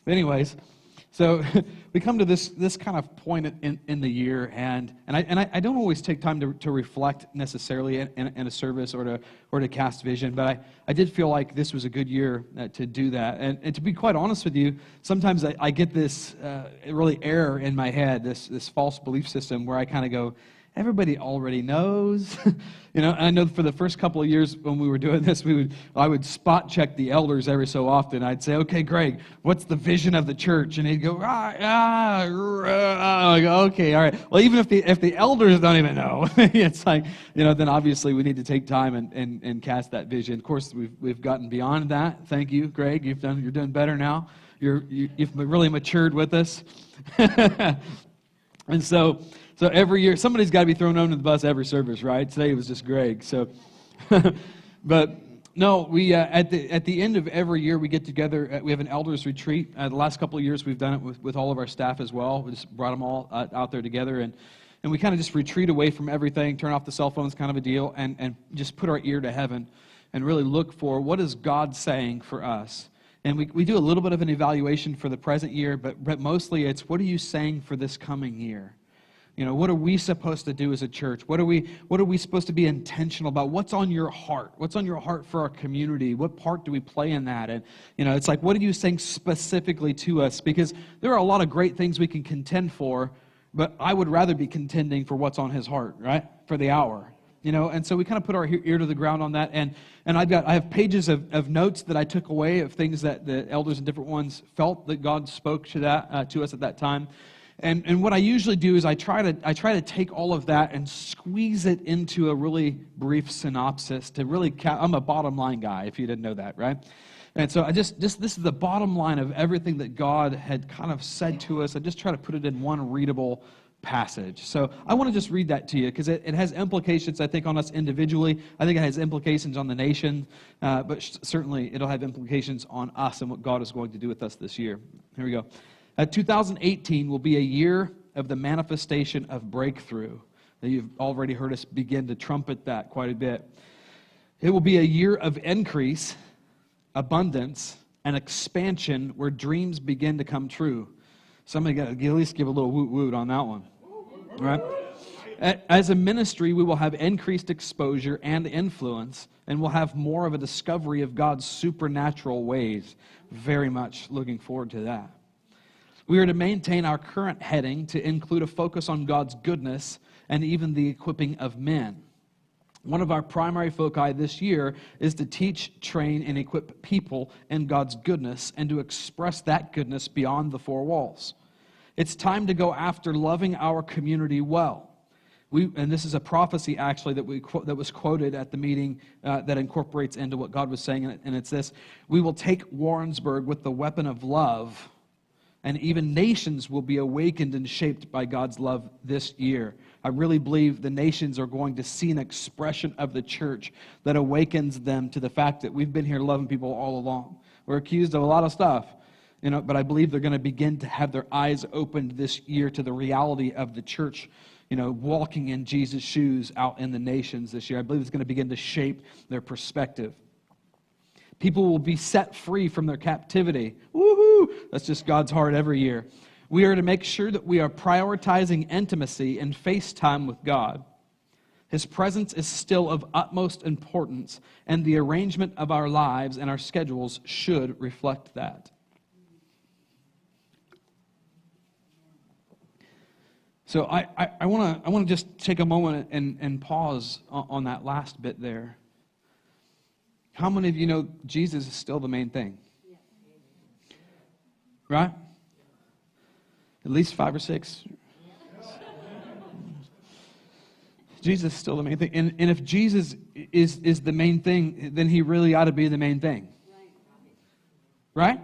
But anyways, so we come to this kind of point in the year, and I don't always take time to reflect necessarily in a service or to cast vision, but I did feel like this was a good year to do that. And to be quite honest with you, sometimes I get this really error in my head, this false belief system where I kind of go, everybody already knows. I know for the first couple of years when we were doing this, I would spot check the elders every so often. I'd say, okay, Greg, what's the vision of the church? And he'd go, I go, okay, all right. Well, even if the elders don't even know, it's like, then obviously we need to take time and cast that vision. Of course, we've gotten beyond that. Thank you, Greg. You're doing better now. You've really matured with us. And so every year, somebody's got to be thrown under the bus every service, right? Today it was just Greg. So, but no, we at the end of every year we get together. We have an elders retreat. The last couple of years we've done it with all of our staff as well. We just brought them all out there together, and we kind of just retreat away from everything, turn off the cell phones, kind of a deal, and just put our ear to heaven and really look for what is God saying for us. And we do a little bit of an evaluation for the present year, but mostly it's what are you saying for this coming year? What are we supposed to do as a church? What are we supposed to be intentional about? What's on your heart? What's on your heart for our community? What part do we play in that? And, it's like, what are you saying specifically to us? Because there are a lot of great things we can contend for, but I would rather be contending for what's on his heart, right? For the hour. And so we kind of put our ear to the ground on that, and I have pages of notes that I took away of things that the elders and different ones felt that God spoke to us at that time, and what I usually do is I try to take all of that and squeeze it into a really brief synopsis to really. I'm a bottom line guy, if you didn't know that, right? And so this is the bottom line of everything that God had kind of said to us. I just try to put it in one readable passage. So I want to just read that to you because it has implications, I think, on us individually. I think it has implications on the nation, but certainly it'll have implications on us and what God is going to do with us this year. Here we go. 2018 will be a year of the manifestation of breakthrough. You've already heard us begin to trumpet that quite a bit. It will be a year of increase, abundance, and expansion where dreams begin to come true. Somebody got to at least give a little woot-woot on that one. Right? As a ministry, we will have increased exposure and influence, and we'll have more of a discovery of God's supernatural ways. Very much looking forward to that. We are to maintain our current heading to include a focus on God's goodness and even the equipping of men. One of our primary foci this year is to teach, train, and equip people in God's goodness and to express that goodness beyond the four walls. It's time to go after loving our community well. And this is a prophecy, actually, that was quoted at the meeting that incorporates into what God was saying, and it's this: we will take Warrensburg with the weapon of love, and even nations will be awakened and shaped by God's love this year. I really believe the nations are going to see an expression of the church that awakens them to the fact that we've been here loving people all along. We're accused of a lot of stuff, but I believe they're going to begin to have their eyes opened this year to the reality of the church, walking in Jesus' shoes out in the nations this year. I believe it's going to begin to shape their perspective. People will be set free from their captivity. Woohoo! That's just God's heart every year. We are to make sure that we are prioritizing intimacy and face time with God. His presence is still of utmost importance, and the arrangement of our lives and our schedules should reflect that. So I want to just take a moment and pause on that last bit there. How many of you know Jesus is still the main thing? Right? At least 5 or 6. Jesus is still the main thing. And if Jesus is the main thing, then he really ought to be the main thing. Right?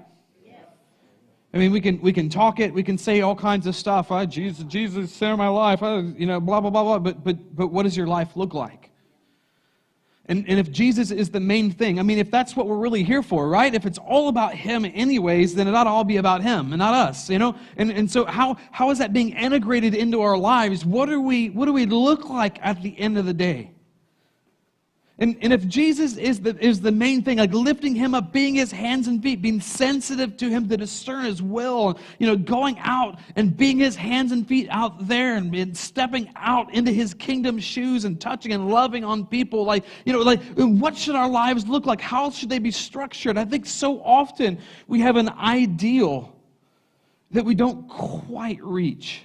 I mean, we can talk it, we can say all kinds of stuff. Jesus, center of my life, blah, blah, blah, blah. But what does your life look like? And if Jesus is the main thing, I mean, if that's what we're really here for, right? If it's all about him anyways, then it ought to all be about him and not us, And so how is that being integrated into our lives? What do we look like at the end of the day? And if Jesus is the main thing, like lifting him up, being his hands and feet, being sensitive to him to discern his will, going out and being his hands and feet out there and stepping out into his kingdom shoes and touching and loving on people, like what should our lives look like? How should they be structured? I think so often we have an ideal that we don't quite reach.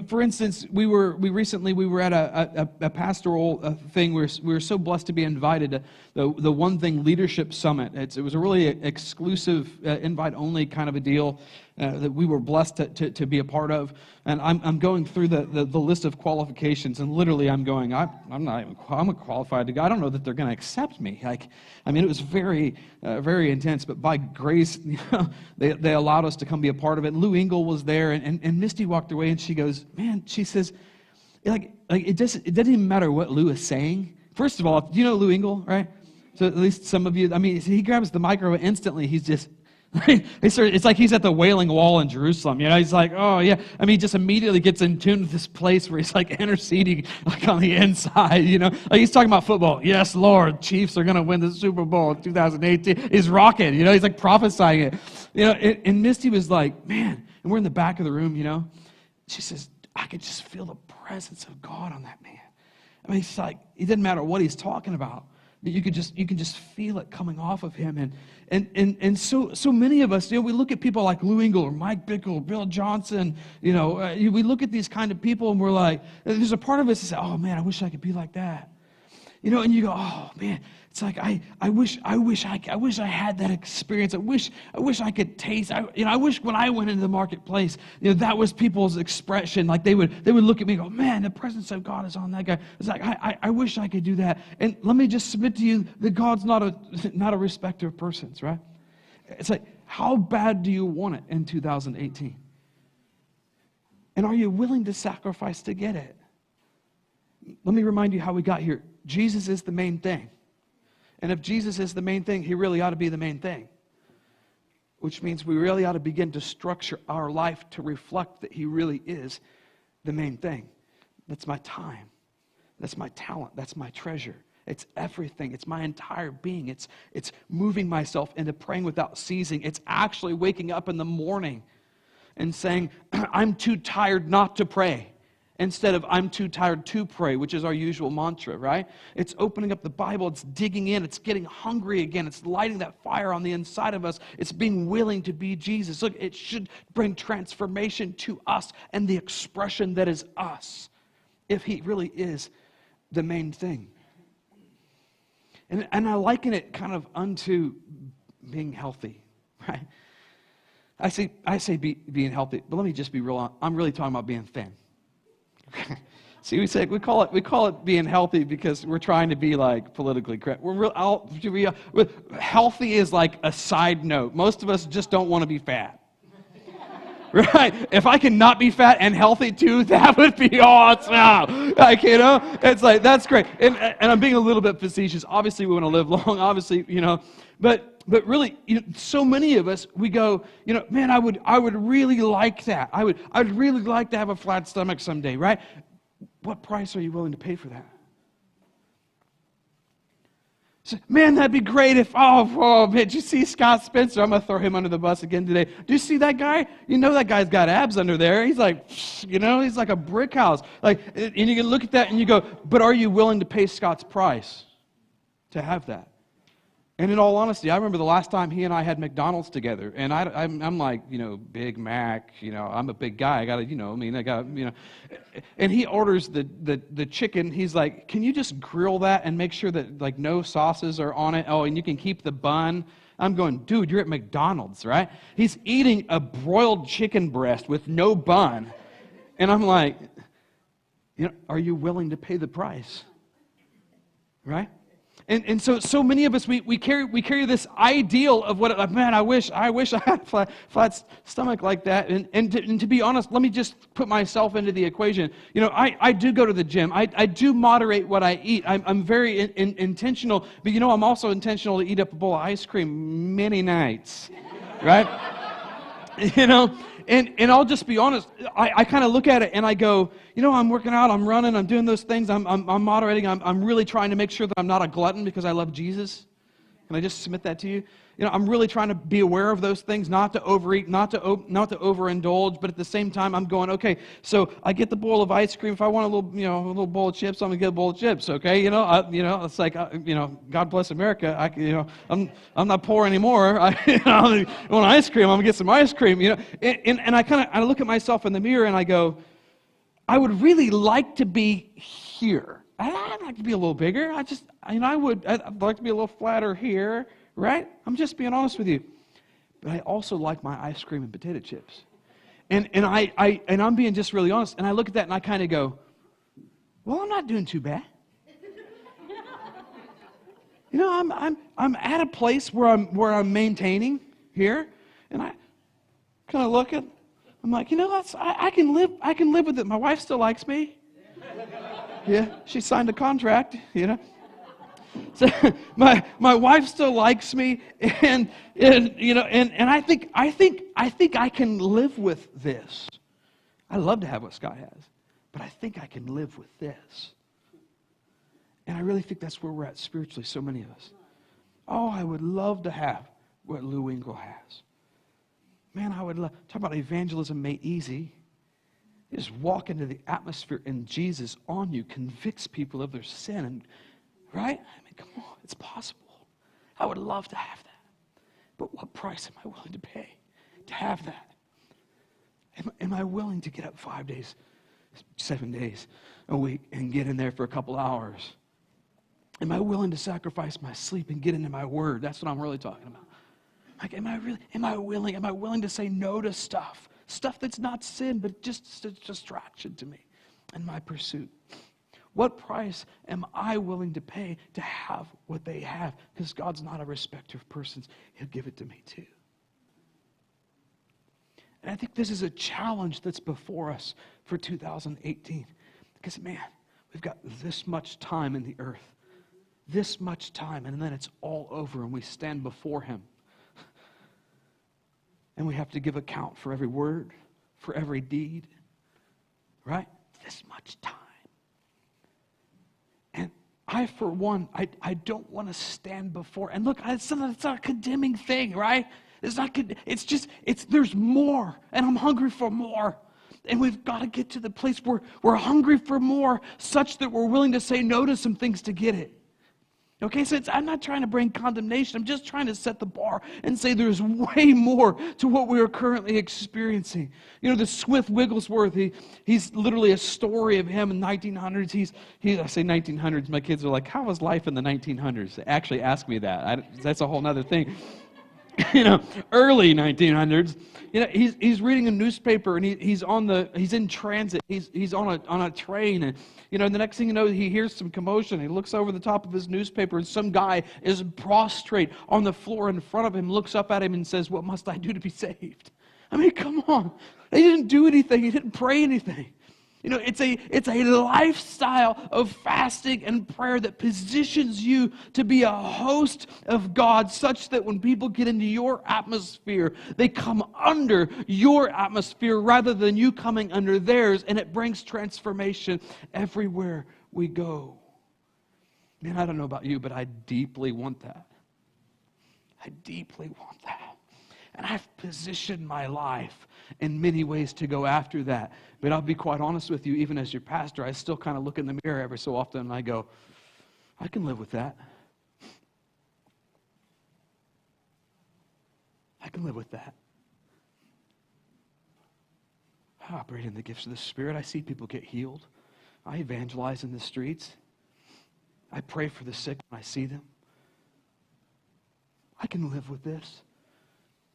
For instance, we were at a pastoral thing. We were so blessed to be invited to the One Thing Leadership Summit. It was a really exclusive, invite-only kind of a deal that we were blessed to be a part of. And I'm going through the list of qualifications, and literally I'm going, I'm qualified to go. I don't know that they're going to accept me. It was very, very intense. But by grace, they allowed us to come be a part of it. And Lou Engle was there, and Misty walked away, and she goes, man, she says, it doesn't even matter what Lou is saying. First of all, do you know Lou Engle, right? So at least some of you, he grabs the microphone instantly. He's just, it's like he's at the Wailing Wall in Jerusalem. He's like, oh yeah. He just immediately gets in tune with this place where he's like interceding like on the inside, like he's talking about football. Yes, Lord, Chiefs are going to win the Super Bowl in 2018. He's rocking, he's like prophesying it. And Misty was like, man, and we're in the back of the room, she says, I could just feel the presence of God on that man. It's like, it doesn't matter what he's talking about. You can just feel it coming off of him, and so many of us, we look at people like Lou Engle or Mike Bickle, Bill Johnson, we look at these kind of people and we're like, there's a part of us that says, oh man, I wish I could be like that, and you go, oh man, it's like I wish I had that experience. I wish I could taste. I wish when I went into the marketplace, that was people's expression. Like they would look at me and go, man, the presence of God is on that guy. It's like I wish I could do that. And let me just submit to you that God's not a respecter of persons, right? It's like, how bad do you want it in 2018? And are you willing to sacrifice to get it? Let me remind you how we got here. Jesus is the main thing. And if Jesus is the main thing, he really ought to be the main thing. Which means we really ought to begin to structure our life to reflect that he really is the main thing. That's my time. That's my talent. That's my treasure. It's everything. It's my entire being. It's moving myself into praying without ceasing. It's actually waking up in the morning and saying, I'm too tired not to pray. Instead of, I'm too tired to pray, which is our usual mantra, right? It's opening up the Bible, it's digging in, it's getting hungry again, it's lighting that fire on the inside of us, it's being willing to be Jesus. Look, it should bring transformation to us and the expression that is us, if he really is the main thing. And I liken it kind of unto being healthy, right? I say being healthy, but let me just be real, I'm really talking about being thin. See, we call it being healthy because we're trying to be like politically correct. Healthy is like a side note. Most of us just don't want to be fat. Right? If I can not be fat and healthy too, that would be awesome. It's like, that's great. And I'm being a little bit facetious. Obviously, we want to live long. Obviously, but really, so many of us, we go, man, I would really like that. I'd really like to have a flat stomach someday, right? What price are you willing to pay for that? So, man, that'd be great if, man, did you see Scott Spencer? I'm going to throw him under the bus again today. Do you see that guy? That guy's got abs under there. He's like, he's like a brick house. And you can look at that and you go, but are you willing to pay Scott's price to have that? And in all honesty, I remember the last time he and I had McDonald's together, and I'm like, Big Mac, I'm a big guy, I got, and he orders the chicken. He's like, can you just grill that and make sure that like no sauces are on it? Oh, and you can keep the bun. I'm going, dude, you're at McDonald's, right? He's eating a broiled chicken breast with no bun, and I'm like, are you willing to pay the price, right? And so many of us, we carry this ideal of what, man, I wish I had a flat stomach like that. And to be honest, let me just put myself into the equation. I do go to the gym. I do moderate what I eat. I'm very intentional, but I'm also intentional to eat up a bowl of ice cream many nights, right? And I'll just be honest, I kind of look at it and I go, I'm working out, I'm running, I'm doing those things, I'm moderating, I'm really trying to make sure that I'm not a glutton because I love Jesus. Can I just submit that to you? I'm really trying to be aware of those things, not to overeat, not to overindulge, but at the same time, I'm going, okay, so I get the bowl of ice cream. If I want a little bowl of chips, I'm gonna get a bowl of chips. Okay, it's like, God bless America. I'm not poor anymore. I want ice cream. I'm gonna get some ice cream. And I look at myself in the mirror and I go, I would really like to be here. I'd like to be a little bigger. I'd like to be a little flatter here. Right? I'm just being honest with you. But I also like my ice cream and potato chips. And I'm being just really honest. And I look at that and I kind of go, well, I'm not doing too bad. I'm at a place where I'm maintaining here. And I kind of look at, I'm like, I can live with it. My wife still likes me. Yeah, she signed a contract, So my wife still likes me, and I think I can live with this. I love to have what Scott has, but I think I can live with this. And I really think that's where we're at spiritually, so many of us. Oh, I would love to have what Lou Engle has. Man, I would love. Talk about evangelism made easy. You just walk into the atmosphere and Jesus on you convicts people of their sin, and right? Come on, it's possible. I would love to have that. But what price am I willing to pay to have that? Am I willing to get up 5 days, 7 days a week and get in there for a couple hours? Am I willing to sacrifice my sleep and get into my word? That's what I'm really talking about. Like, am I willing to say no to stuff that's not sin, but just a distraction to me in my pursuit? What price am I willing to pay to have what they have? Because God's not a respecter of persons. He'll give it to me too. And I think this is a challenge that's before us for 2018. Because, man, we've got this much time in the earth. This much time, and then it's all over, and we stand before Him. And we have to give account for every word, for every deed. Right? This much time. I, for one, I don't want to stand before. And look, it's not a condemning thing, right? There's more, and I'm hungry for more. And we've got to get to the place where we're hungry for more, such that we're willing to say no to some things to get it. Okay, so I'm not trying to bring condemnation. I'm just trying to set the bar and say there's way more to what we are currently experiencing. The Smith Wigglesworth, he's literally a story of him in the 1900s. I say 1900s, my kids are like, how was life in the 1900s? They actually ask me that. That's a whole other thing. Early 1900s. He's reading a newspaper and he's in transit. He's on a train, and the next thing you know, he hears some commotion. He looks over the top of his newspaper, and some guy is prostrate on the floor in front of him. Looks up at him and says, "What must I do to be saved?" I mean, come on. He didn't do anything. He didn't pray anything. It's a lifestyle of fasting and prayer that positions you to be a host of God, such that when people get into your atmosphere, they come under your atmosphere rather than you coming under theirs, and it brings transformation everywhere we go. Man, I don't know about you, but I deeply want that. I deeply want that. And I've positioned my life in many ways to go after that. But I'll be quite honest with you, even as your pastor, I still kind of look in the mirror every so often and I go, I can live with that. I can live with that. I operate in the gifts of the Spirit. I see people get healed. I evangelize in the streets. I pray for the sick when I see them. I can live with this.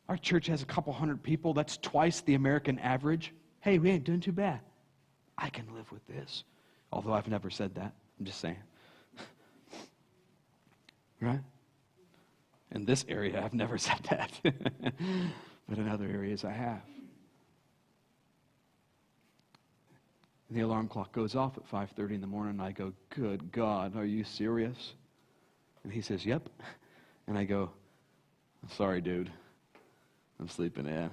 Our church has a couple hundred people. That's twice the American average. Hey, we ain't doing too bad. I can live with this. Although I've never said that. I'm just saying. Right? In this area, I've never said that. But in other areas, I have. And the alarm clock goes off at 5:30 in the morning, and I go, good God, are you serious? And he says, yep. And I go, I'm sorry, dude. I'm sleeping in.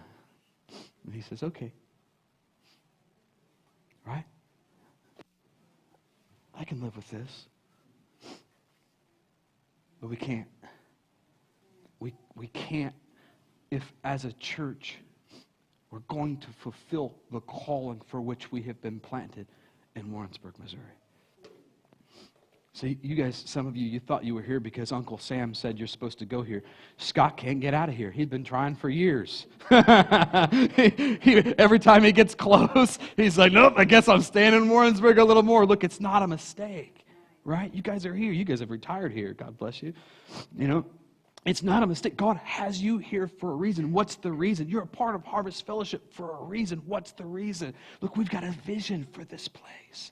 And he says, okay. Right? I can live with this. But we can't. We can't if as a church we're going to fulfill the calling for which we have been planted in Warrensburg, Missouri. See, you guys, some of you, you thought you were here because Uncle Sam said you're supposed to go here. Scott can't get out of here. He'd been trying for years. Every time he gets close, he's like, nope, I guess I'm staying in Warrensburg a little more. Look, it's not a mistake, right? You guys are here. You guys have retired here. God bless you. You know, it's not a mistake. God has you here for a reason. What's the reason? You're a part of Harvest Fellowship for a reason. What's the reason? Look, we've got a vision for this place.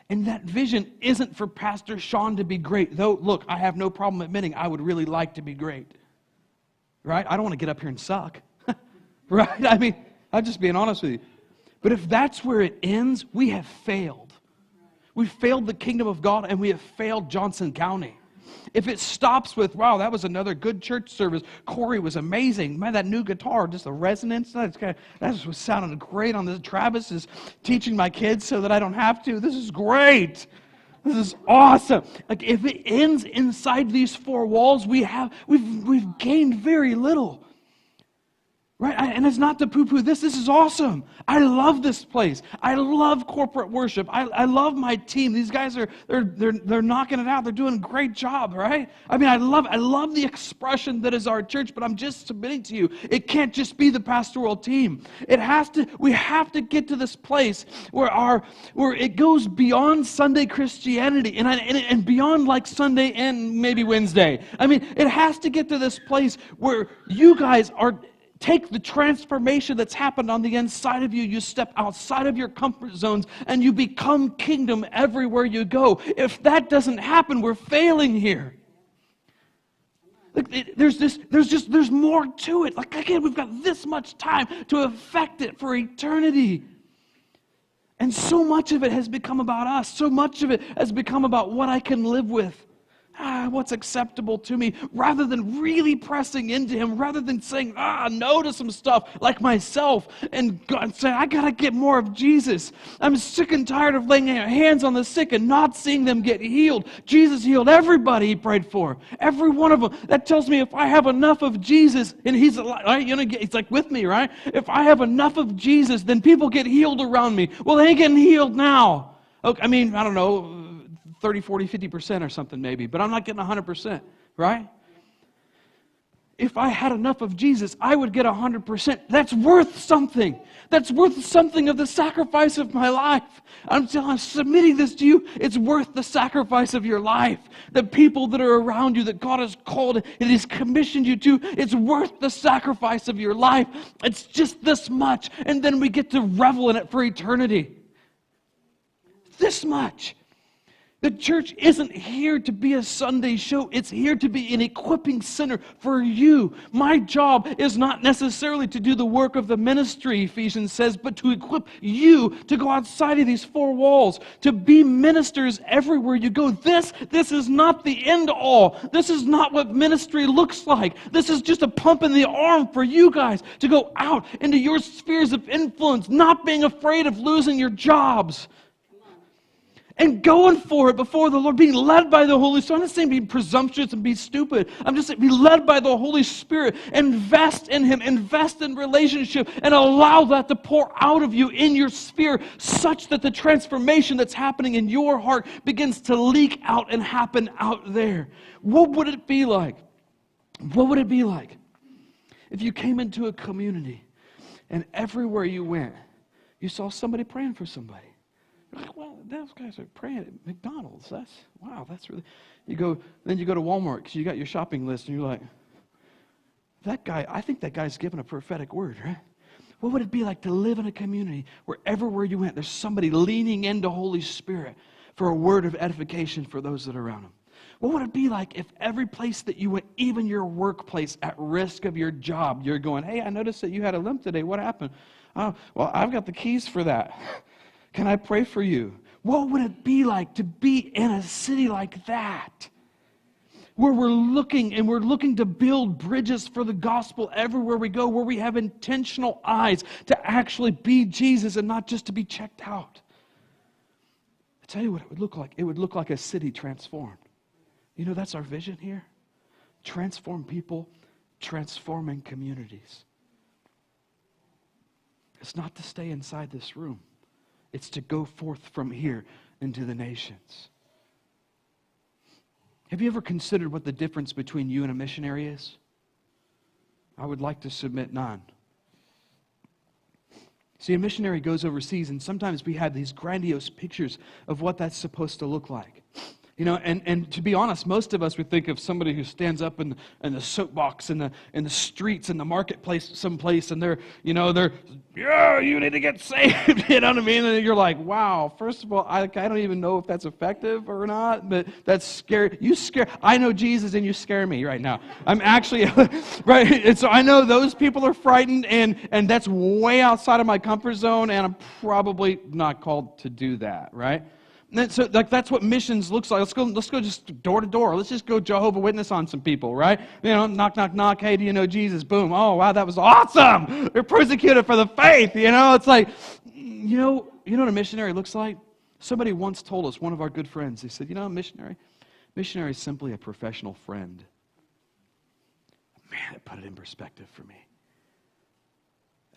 And that vision isn't for Pastor Shawn to be great. Though, look, I have no problem admitting I would really like to be great. Right? I don't want to get up here and suck. Right? I mean, I'm just being honest with you. But if that's where it ends, we have failed. We failed the kingdom of God, and we have failed Johnson County. If it stops with, wow, that was another good church service. Corey was amazing. Man, that new guitar, just the resonance, that was sounding great on this. Travis is teaching my kids so that I don't have to. This is great. This is awesome. Like if it ends inside these four walls, we've gained very little. Right? And it's not to poo-poo this. This is awesome. I love this place. I love corporate worship. I love my team. These guys they're knocking it out. They're doing a great job, right? I mean, I love the expression that is our church, but I'm just submitting to you. It can't just be the pastoral team. We have to get to this place where it goes beyond Sunday Christianity and beyond like Sunday and maybe Wednesday. I mean, it has to get to this place where you guys take the transformation that's happened on the inside of you. You step outside of your comfort zones and you become kingdom everywhere you go. If that doesn't happen, we're failing here. Look, there's more to it. Like again, we've got this much time to affect it for eternity. And so much of it has become about us. So much of it has become about what I can live with. What's acceptable to me, rather than really pressing into Him, rather than saying no to some stuff like myself, and God saying, I got to get more of Jesus. I'm sick and tired of laying hands on the sick and not seeing them get healed. Jesus healed everybody He prayed for, every one of them. That tells me if I have enough of Jesus, and He's alive, right? It's like with me, right? If I have enough of Jesus, then people get healed around me. Well, they ain't getting healed now. Okay, I mean, I don't know, 30, 40, 50% or something maybe, but I'm not getting 100%, right? If I had enough of Jesus, I would get 100%. That's worth something. That's worth something of the sacrifice of my life. I'm submitting this to you. It's worth the sacrifice of your life. The people that are around you that God has called and He's commissioned you to, it's worth the sacrifice of your life. It's just this much, and then we get to revel in it for eternity. This much. The church isn't here to be a Sunday show. It's here to be an equipping center for you. My job is not necessarily to do the work of the ministry, Ephesians says, but to equip you to go outside of these four walls, to be ministers everywhere you go. This is not the end all. This is not what ministry looks like. This is just a pump in the arm for you guys to go out into your spheres of influence, not being afraid of losing your jobs. And going for it before the Lord, being led by the Holy Spirit. I'm not saying be presumptuous and be stupid. I'm just saying be led by the Holy Spirit. Invest in Him. Invest in relationship. And allow that to pour out of you in your sphere such that the transformation that's happening in your heart begins to leak out and happen out there. What would it be like? What would it be like if you came into a community and everywhere you went, you saw somebody praying for somebody? Well, those guys are praying at McDonald's. That's really. Then you go to Walmart because you got your shopping list, and you're like, that guy. I think that guy's given a prophetic word, right? What would it be like to live in a community where everywhere you went, there's somebody leaning into Holy Spirit for a word of edification for those that are around them? What would it be like if every place that you went, even your workplace, at risk of your job, you're going, hey, I noticed that you had a limp today. What happened? Oh, well, I've got the keys for that. Can I pray for you? What would it be like to be in a city like that? where we're looking to build bridges for the gospel everywhere we go, where we have intentional eyes to actually be Jesus and not just to be checked out. I tell you what it would look like. It would look like a city transformed. You know, that's our vision here. Transform people, transforming communities. It's not to stay inside this room. It's to go forth from here into the nations. Have you ever considered what the difference between you and a missionary is? I would like to submit none. See, a missionary goes overseas, and sometimes we have these grandiose pictures of what that's supposed to look like. You know, and to be honest, most of us would think of somebody who stands up in the soapbox in the streets in the marketplace someplace, and they're yeah, you need to get saved. You know what I mean? And you're like, wow. First of all, I don't even know if that's effective or not, but that's scary. I know Jesus, and you scare me right now. I'm actually right. And so I know those people are frightened, and that's way outside of my comfort zone, and I'm probably not called to do that, right? And so that's what missions looks like. Let's go just door to door. Let's just go Jehovah's Witness on some people, right? You know, knock, knock, knock. Hey, do you know Jesus? Boom. Oh, wow, that was awesome. They're persecuted for the faith. You know, it's like, you know what a missionary looks like? Somebody once told us, one of our good friends, they said, you know, a missionary is simply a professional friend. Man, it put it in perspective for me.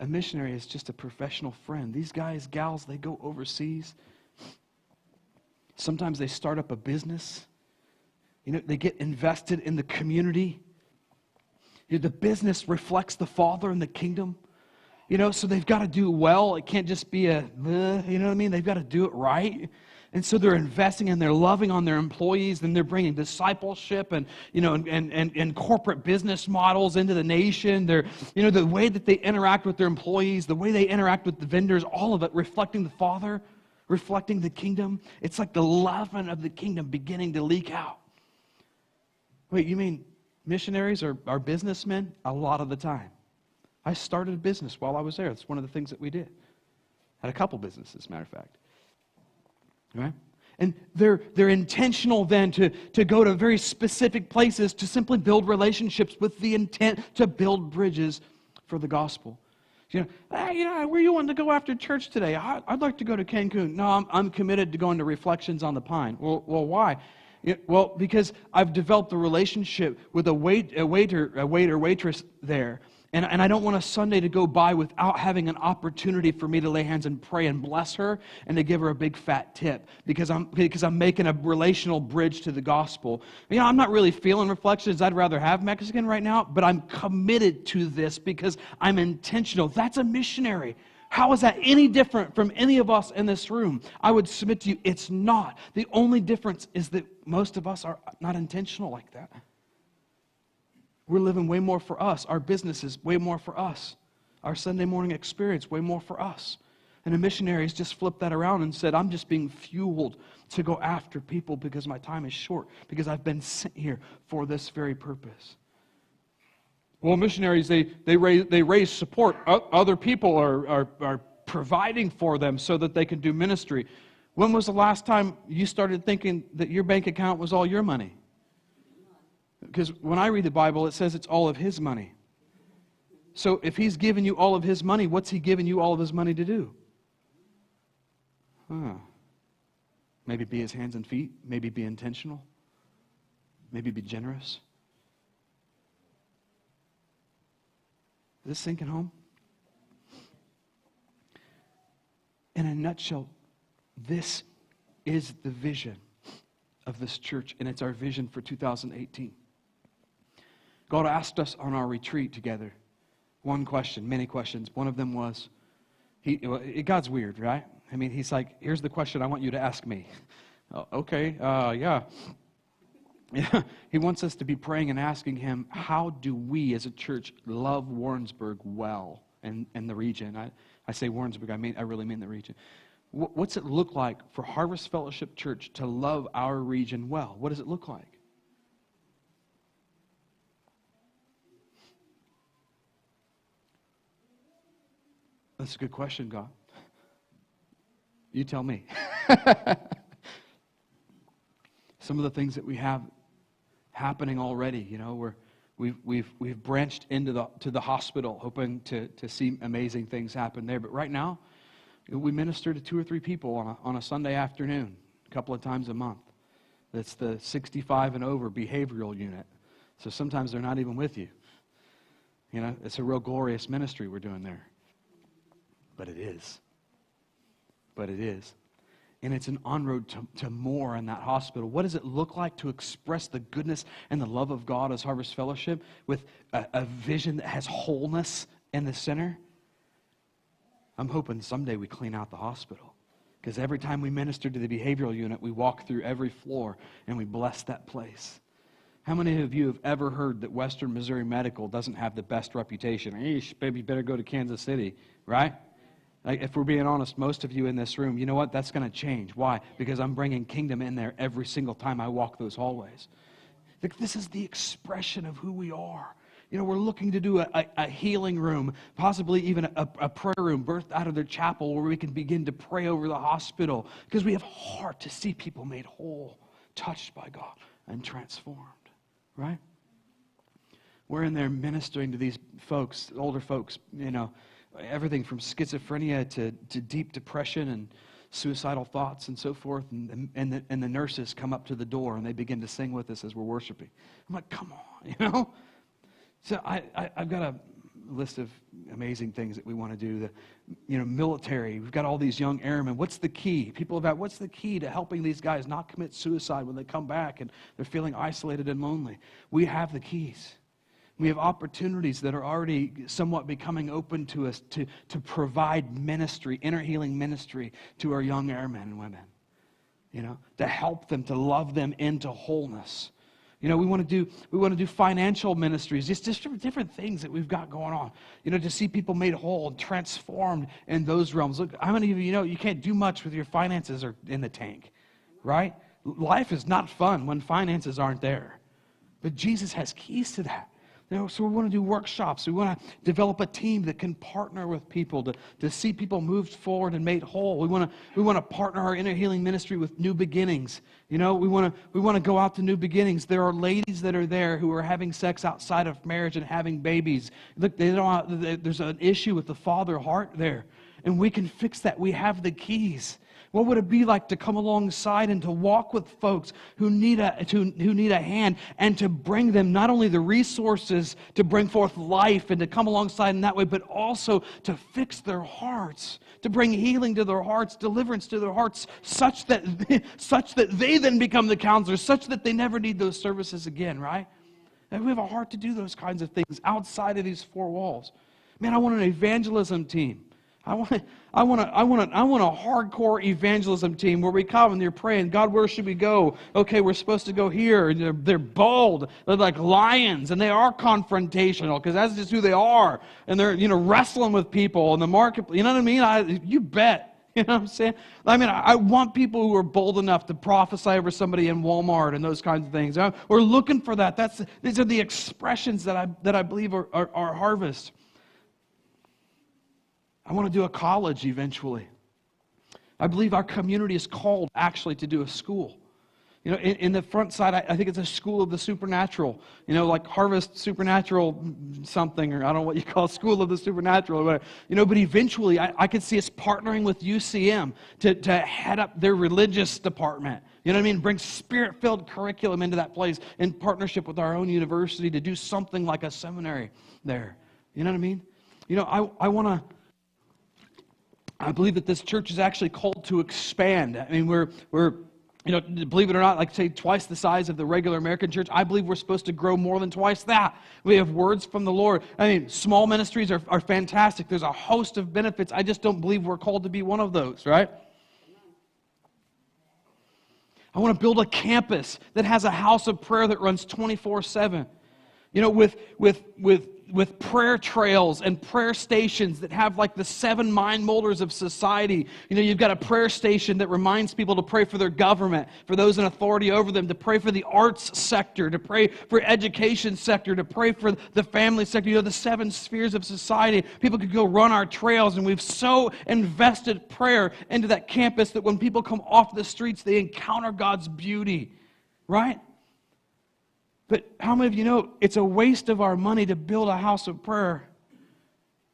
A missionary is just a professional friend. These guys, gals, they go overseas. Sometimes they start up a business. You know, they get invested in the community. You know, the business reflects the Father and the kingdom. You know, so they've got to do well. It can't just be you know what I mean? They've got to do it right. And so they're investing and they're loving on their employees, and they're bringing discipleship and, you know, and corporate business models into the nation. They're, you know, the way that they interact with their employees, the way they interact with the vendors, all of it reflecting the Father, reflecting the kingdom. It's like the leaven of the kingdom beginning to leak out. Wait, you mean missionaries are businessmen? A lot of the time. I started a business while I was there. That's one of the things that we did. Had a couple businesses, as a matter of fact. Right? And they're intentional then to go to very specific places to simply build relationships with the intent to build bridges for the gospel. You know, hey, you know, where you want to go after church today? I'd like to go to Cancun. No, I'm committed to going to Reflections on the Pine. Well, why? Well, because I've developed a relationship with a waitress there. And I don't want a Sunday to go by without having an opportunity for me to lay hands and pray and bless her and to give her a big fat tip because I'm making a relational bridge to the gospel. You know, I'm not really feeling Reflections. I'd rather have Mexican right now, but I'm committed to this because I'm intentional. That's a missionary. How is that any different from any of us in this room? I would submit to you, it's not. The only difference is that most of us are not intentional like that. We're living way more for us. Our business is way more for us. Our Sunday morning experience, way more for us. And a missionary has just flipped that around and said, I'm just being fueled to go after people because my time is short, because I've been sent here for this very purpose. Well, missionaries, they raise support. Other people are providing for them so that they can do ministry. When was the last time you started thinking that your bank account was all your money? Because when I read the Bible, it says it's all of His money. So if He's given you all of His money, what's He given you all of His money to do? Maybe be His hands and feet. Maybe be intentional. Maybe be generous. Is this sinking home? In a nutshell, this is the vision of this church, and it's our vision for 2018. God asked us on our retreat together one question, many questions. One of them was, God's weird, right? I mean, He's like, here's the question I want you to ask me. Oh, okay, yeah. He wants us to be praying and asking Him, how do we as a church love Warrensburg well and the region? I say Warrensburg, I really mean the region. What's it look like for Harvest Fellowship Church to love our region well? What does it look like? That's a good question, God. You tell me. Some of the things that we have happening already. We've branched into the hospital, hoping to see amazing things happen there. But right now, we minister to 2 or 3 people on a Sunday afternoon, a couple of times a month. That's the 65 and over behavioral unit. So sometimes they're not even with you. It's a real glorious ministry we're doing there. But it is. And it's an on-road to more in that hospital. What does it look like to express the goodness and the love of God as Harvest Fellowship with a vision that has wholeness in the center? I'm hoping someday we clean out the hospital. Because every time we minister to the behavioral unit, we walk through every floor and we bless that place. How many of you have ever heard that Western Missouri Medical doesn't have the best reputation? Eesh, baby, you better go to Kansas City, right? Like, if we're being honest, most of you in this room, you know what? That's going to change. Why? Because I'm bringing kingdom in there every single time I walk those hallways. This is the expression of who we are. We're looking to do a healing room, possibly even a prayer room birthed out of their chapel where we can begin to pray over the hospital because we have heart to see people made whole, touched by God, and transformed, right? We're in there ministering to these folks, older folks, everything from schizophrenia to deep depression and suicidal thoughts and so forth. And the nurses come up to the door and they begin to sing with us as we're worshiping. I'm like, come on, So I've got a list of amazing things that we want to do. The military. We've got all these young airmen. What's the key? People have asked, what's the key to helping these guys not commit suicide when they come back and they're feeling isolated and lonely? We have the keys. We have opportunities that are already somewhat becoming open to us to provide ministry, inner healing ministry to our young airmen and women. To help them, to love them into wholeness. We want to do financial ministries, just different things that we've got going on. To see people made whole and transformed in those realms. Look, how many of you know you can't do much with your finances are in the tank, right? Life is not fun when finances aren't there. But Jesus has keys to that. So we want to do workshops. We want to develop a team that can partner with people to see people moved forward and made whole. We want to partner our inner healing ministry with New Beginnings. We want to go out to New Beginnings. There are ladies that are there who are having sex outside of marriage and having babies. Look, there's an issue with the father heart there, and we can fix that. We have the keys. What would it be like to come alongside and to walk with folks who need a hand and to bring them not only the resources to bring forth life and to come alongside in that way, but also to fix their hearts, to bring healing to their hearts, deliverance to their hearts, such that they then become the counselors, such that they never need those services again, right? And we have a heart to do those kinds of things outside of these 4 walls. Man, I want an evangelism team. I want a hardcore evangelism team where we come and they're praying, God, where should we go? Okay, we're supposed to go here. And they're bold. They're like lions, and they are confrontational because that's just who they are. And they're wrestling with people in the market. You know what I mean? You bet. You know what I'm saying? I want people who are bold enough to prophesy over somebody in Walmart and those kinds of things. We're looking for that. These are the expressions that I believe are harvest. I want to do a college eventually. I believe our community is called actually to do a school. In the front side, I think it's a school of the supernatural. Like Harvest Supernatural something, or I don't know what you call it, School of the Supernatural or whatever. But eventually, I could see us partnering with UCM to head up their religious department. You know what I mean? Bring spirit-filled curriculum into that place in partnership with our own university to do something like a seminary there. You know what I mean? I believe that this church is actually called to expand. We're believe it or not, like say twice the size of the regular American church. I believe we're supposed to grow more than twice that. We have words from the Lord. Small ministries are fantastic. There's a host of benefits. I just don't believe we're called to be one of those, right? I want to build a campus that has a house of prayer that runs 24/7. With prayer trails and prayer stations that have like the 7 mind molders of society. You've got a prayer station that reminds people to pray for their government, for those in authority over them, to pray for the arts sector, to pray for education sector, to pray for the family sector. The 7 spheres of society. People could go run our trails, and we've so invested prayer into that campus that when people come off the streets, they encounter God's beauty, right? But how many of you know it's a waste of our money to build a house of prayer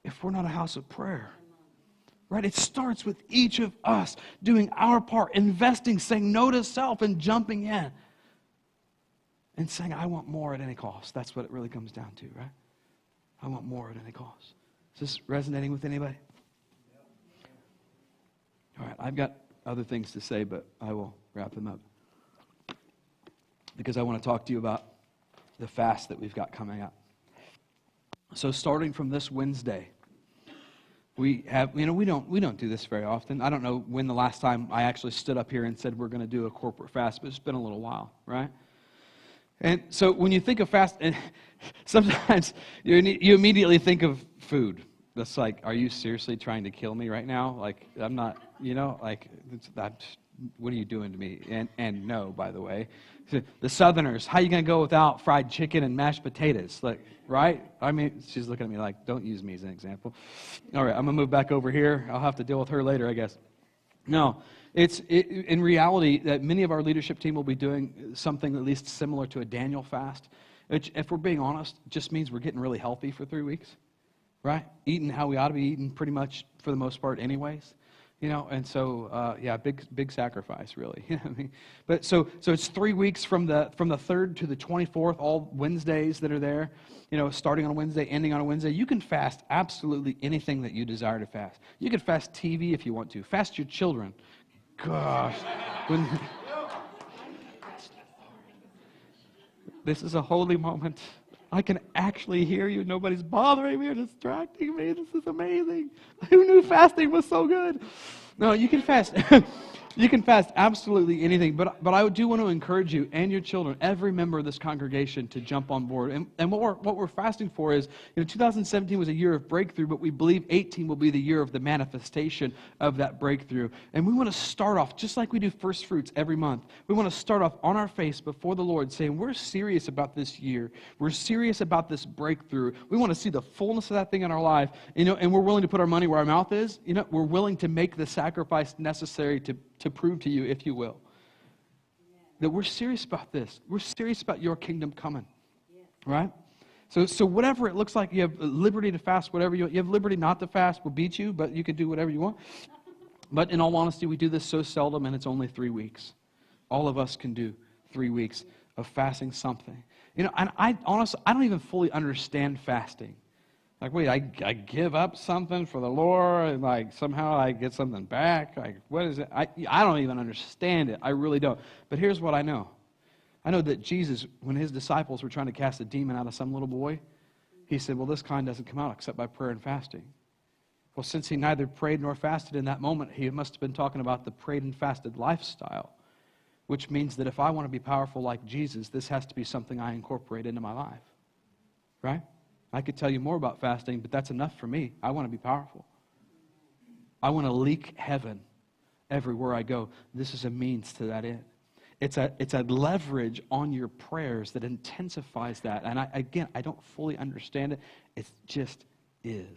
if we're not a house of prayer? Right? It starts with each of us doing our part, investing, saying no to self and jumping in. And saying, I want more at any cost. That's what it really comes down to, right? I want more at any cost. Is this resonating with anybody? All right, I've got other things to say, but I will wrap them up. Because I want to talk to you about the fast that we've got coming up. So starting from this Wednesday, we have, we don't do this very often. I don't know when the last time I actually stood up here and said we're going to do a corporate fast, but it's been a little while, right? And so when you think of fast, and sometimes you immediately think of food. That's like, are you seriously trying to kill me right now? Like, I'm not, what are you doing to me? And no, by the way. The Southerners, how are you going to go without fried chicken and mashed potatoes? Like, right? I mean, she's looking at me like, don't use me as an example. All right, I'm going to move back over here. I'll have to deal with her later, I guess. No, in reality, that many of our leadership team will be doing something at least similar to a Daniel fast, which, if we're being honest, just means we're getting really healthy for 3 weeks, right? Eating how we ought to be eating pretty much for the most part anyways, and so, big sacrifice, really. I mean, but so it's 3 weeks from the 3rd to the 24th, all Wednesdays that are there, starting on a Wednesday, ending on a Wednesday. You can fast absolutely anything that you desire to fast. You can fast TV if you want to. Fast your children. Gosh. This is a holy moment. I can actually hear you. Nobody's bothering me or distracting me. This is amazing. Who knew fasting was so good? No, you can fast. You can fast absolutely anything, but I do want to encourage you and your children, every member of this congregation, to jump on board. And what we're fasting for is, 2017 was a year of breakthrough, but we believe 18 will be the year of the manifestation of that breakthrough. And we want to start off, just like we do first fruits every month, we want to start off on our face before the Lord saying, we're serious about this year. We're serious about this breakthrough. We want to see the fullness of that thing in our life, and we're willing to put our money where our mouth is. We're willing to make the sacrifice necessary to prove to you, if you will, that we're serious about this. We're serious about your kingdom coming, right? So whatever it looks like, you have liberty to fast, whatever you have liberty not to fast. We'll beat you, but you can do whatever you want. But in all honesty, we do this so seldom, and it's only 3 weeks. All of us can do 3 weeks of fasting something. And I honestly, I don't even fully understand fasting. Like, wait, I give up something for the Lord, and like somehow I get something back? Like, what is it? I don't even understand it. I really don't. But here's what I know. I know that Jesus, when his disciples were trying to cast a demon out of some little boy, he said, well, this kind doesn't come out except by prayer and fasting. Well, since he neither prayed nor fasted in that moment, he must have been talking about the prayed and fasted lifestyle, which means that if I want to be powerful like Jesus, this has to be something I incorporate into my life, right? I could tell you more about fasting, but that's enough for me. I want to be powerful. I want to leak heaven everywhere I go. This is a means to that end. It's a leverage on your prayers that intensifies that. And I don't fully understand it. It just is.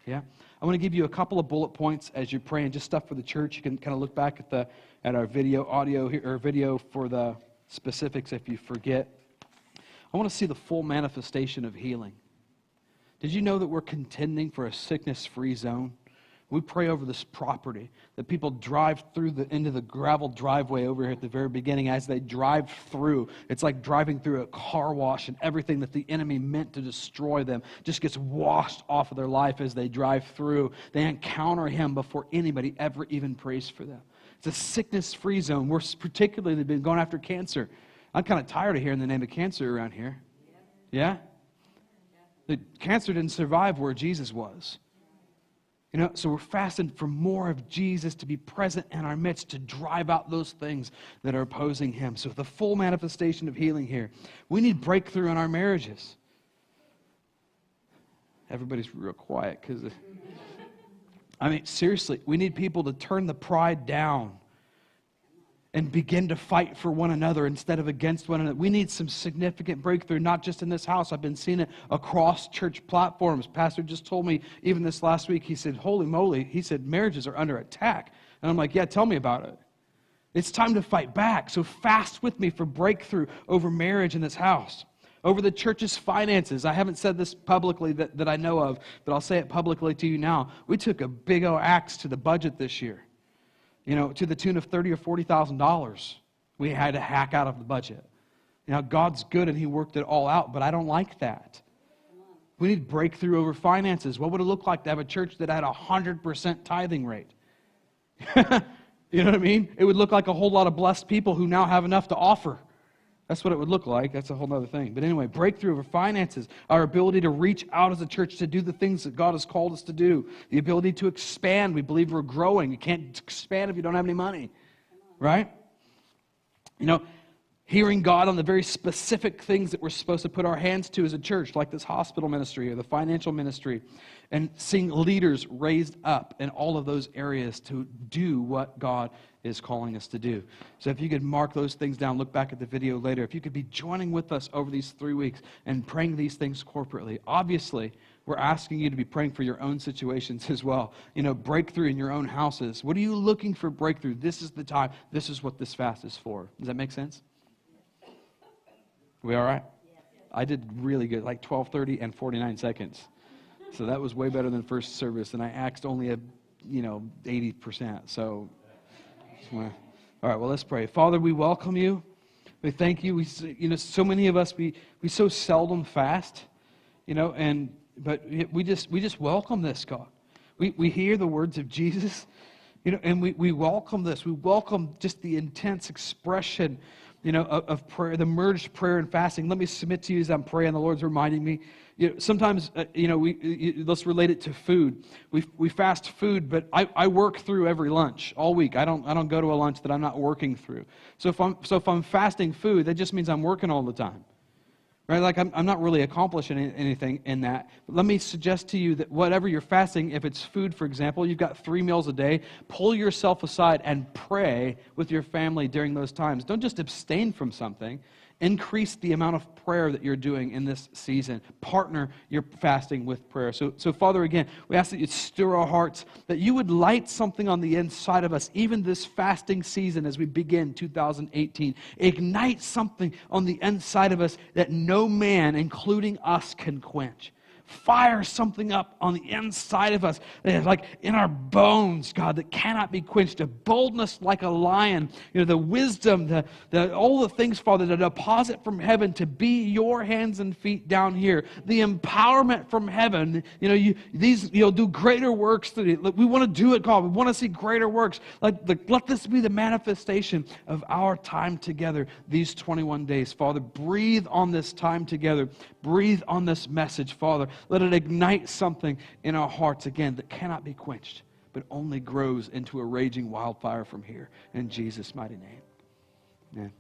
Yeah? I want to give you a couple of bullet points as you're praying, just stuff for the church. You can kind of look back at our audio here, or video for the specifics if you forget. I want to see the full manifestation of healing. Did you know that we're contending for a sickness-free zone? We pray over this property, that people drive through into the gravel driveway over here at the very beginning. As they drive through, it's like driving through a car wash, and everything that the enemy meant to destroy them just gets washed off of their life as they drive through. They encounter him before anybody ever even prays for them. It's a sickness-free zone. We're particularly been going after cancer. I'm kind of tired of hearing the name of cancer around here. Yeah? The cancer didn't survive where Jesus was. So we're fasting for more of Jesus to be present in our midst, to drive out those things that are opposing him. So the full manifestation of healing here. We need breakthrough in our marriages. Everybody's real quiet because, seriously, we need people to turn the pride down and begin to fight for one another instead of against one another. We need some significant breakthrough, not just in this house. I've been seeing it across church platforms. Pastor just told me, even this last week, he said, holy moly, he said, marriages are under attack. And I'm like, yeah, tell me about it. It's time to fight back. So fast with me for breakthrough over marriage in this house. over the church's finances. I haven't said this publicly that I know of, but I'll say it publicly to you now. We took a big old axe to the budget this year, to the tune of $30,000 or $40,000. We had to hack out of the budget. God's good and He worked it all out, but I don't like that. We need breakthrough over finances. What would it look like to have a church that had 100% tithing rate? You know what I mean? It would look like a whole lot of blessed people who now have enough to offer. That's what it would look like. That's a whole other thing. But anyway, breakthrough over finances, our ability to reach out as a church to do the things that God has called us to do, the ability to expand. We believe we're growing. You can't expand if you don't have any money, right? Hearing God on the very specific things that we're supposed to put our hands to as a church, like this hospital ministry or the financial ministry, and seeing leaders raised up in all of those areas to do what God is calling us to do. So if you could mark those things down, look back at the video later. If you could be joining with us over these 3 weeks and praying these things corporately. Obviously, we're asking you to be praying for your own situations as well. Breakthrough in your own houses. What are you looking for breakthrough? This is the time. This is what this fast is for. Does that make sense? We all right? I did really good, like 12:30 and 49 seconds. So that was way better than first service, and I axed only 80%. So, all right, well, let's pray. Father, we welcome you. We thank you. So many of us, we so seldom fast, but we just welcome this, God. We hear the words of Jesus, and we welcome this. We welcome just the intense expression of prayer, the merged prayer and fasting. Let me submit to you as I'm praying. The Lord's reminding me. Sometimes, let's relate it to food. We fast food, but I work through every lunch all week. I don't go to a lunch that I'm not working through. So if I'm fasting food, that just means I'm working all the time. Right? Like I'm not really accomplishing anything in that. But let me suggest to you that whatever you're fasting, if it's food, for example, you've got 3 meals a day, pull yourself aside and pray with your family during those times. Don't just abstain from something. Increase the amount of prayer that you're doing in this season. Partner your fasting with prayer. So Father, again, we ask that you'd stir our hearts, that you would light something on the inside of us, even this fasting season as we begin 2018. Ignite something on the inside of us that no man, including us, can quench. Fire something up on the inside of us, that is like in our bones, God, that cannot be quenched. A boldness like a lion, the wisdom, all the things, Father, the deposit from heaven to be your hands and feet down here. The empowerment from heaven, you'll do greater works. We want to do it, God. We want to see greater works. Let this be the manifestation of our time together these 21 days. Father, breathe on this time together. Breathe on this message, Father. Let it ignite something in our hearts again that cannot be quenched, but only grows into a raging wildfire from here. In Jesus' mighty name. Amen.